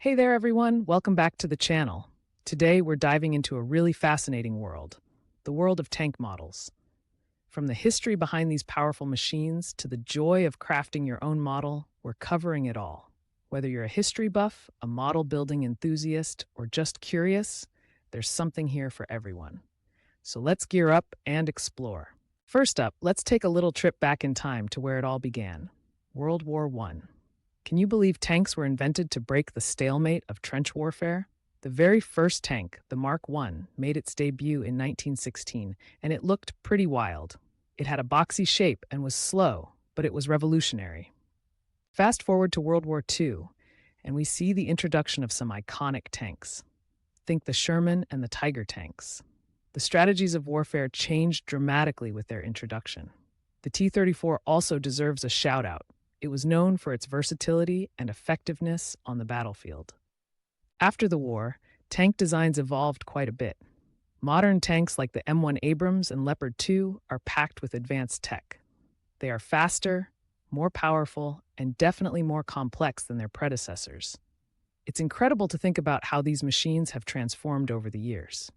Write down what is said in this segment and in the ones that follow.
Hey there, everyone. Welcome back to the channel. Today, we're diving into a really fascinating world, the world of tank models. From the history behind these powerful machines to the joy of crafting your own model, we're covering it all. Whether you're a history buff, a model building enthusiast, or just curious, there's something here for everyone. So let's gear up and explore. First up, let's take a little trip back in time to where it all began World War One. Can you believe tanks were invented to break the stalemate of trench warfare? The very first tank, the Mark I, made its debut in 1916, and it looked pretty wild. It had a boxy shape and was slow, but it was revolutionary. Fast forward to World War II, and we see the introduction of some iconic tanks. Think the Sherman and the Tiger tanks. The strategies of warfare changed dramatically with their introduction. The T-34 also deserves a shout-out. It was known for its versatility and effectiveness on the battlefield. After the war, tank designs evolved quite a bit. Modern tanks like the M1 Abrams and Leopard 2 are packed with advanced tech. They are faster, more powerful, and definitely more complex than their predecessors. It's incredible to think about how these machines have transformed over the years.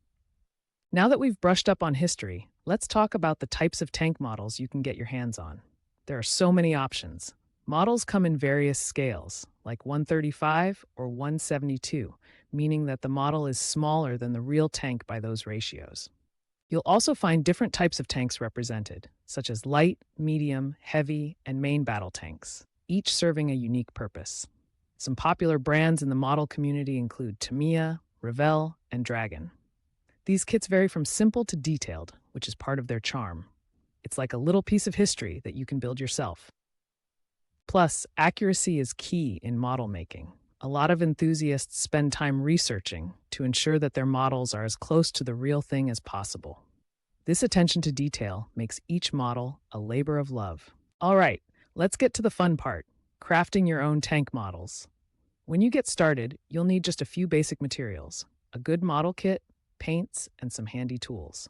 Now that we've brushed up on history, let's talk about the types of tank models you can get your hands on. There are so many options. Models come in various scales, like 135 or 172, meaning that the model is smaller than the real tank by those ratios. You'll also find different types of tanks represented, such as light, medium, heavy, and main battle tanks, each serving a unique purpose. Some popular brands in the model community include Tamiya, Revell, and Dragon. These kits vary from simple to detailed, which is part of their charm. It's like a little piece of history that you can build yourself. Plus, accuracy is key in model making. A lot of enthusiasts spend time researching to ensure that their models are as close to the real thing as possible. This attention to detail makes each model a labor of love. All right, let's get to the fun part, crafting your own tank models. When you get started, you'll need just a few basic materials, a good model kit, paints, and some handy tools.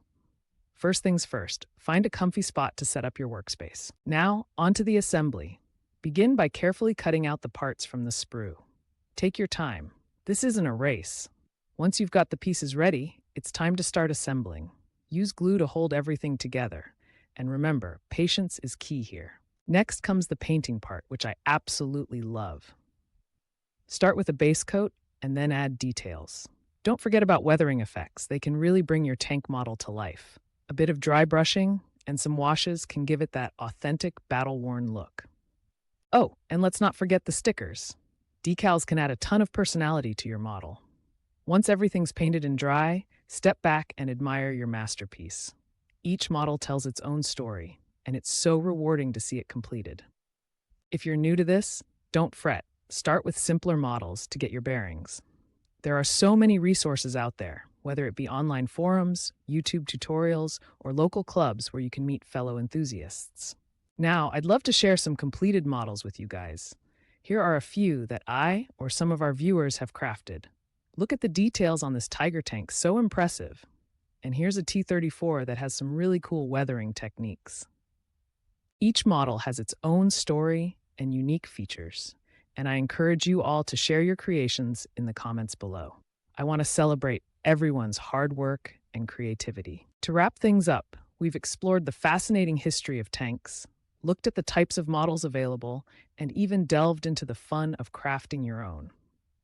First things first, find a comfy spot to set up your workspace. Now, onto the assembly. Begin by carefully cutting out the parts from the sprue. Take your time. This isn't a race. Once you've got the pieces ready, it's time to start assembling. Use glue to hold everything together. And remember, patience is key here. Next comes the painting part, which I absolutely love. Start with a base coat and then add details. Don't forget about weathering effects. They can really bring your tank model to life. A bit of dry brushing and some washes can give it that authentic, battle-worn look. Oh, and let's not forget the stickers. Decals can add a ton of personality to your model. Once everything's painted and dry, step back and admire your masterpiece. Each model tells its own story, and it's so rewarding to see it completed. If you're new to this, don't fret. Start with simpler models to get your bearings. There are so many resources out there, whether it be online forums, YouTube tutorials, or local clubs where you can meet fellow enthusiasts. Now, I'd love to share some completed models with you guys. Here are a few that I or some of our viewers have crafted. Look at the details on this Tiger tank, so impressive. And here's a T-34 that has some really cool weathering techniques. Each model has its own story and unique features, and I encourage you all to share your creations in the comments below. I want to celebrate everyone's hard work and creativity. To wrap things up, we've explored the fascinating history of tanks, looked at the types of models available, and even delved into the fun of crafting your own.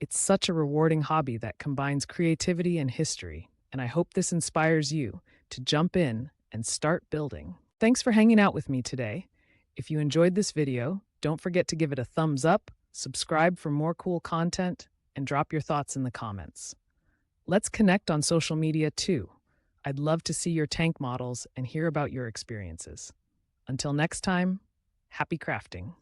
It's such a rewarding hobby that combines creativity and history, and I hope this inspires you to jump in and start building. Thanks for hanging out with me today. If you enjoyed this video, don't forget to give it a thumbs up, subscribe for more cool content, and drop your thoughts in the comments. Let's connect on social media too. I'd love to see your tank models and hear about your experiences. Until next time, happy crafting.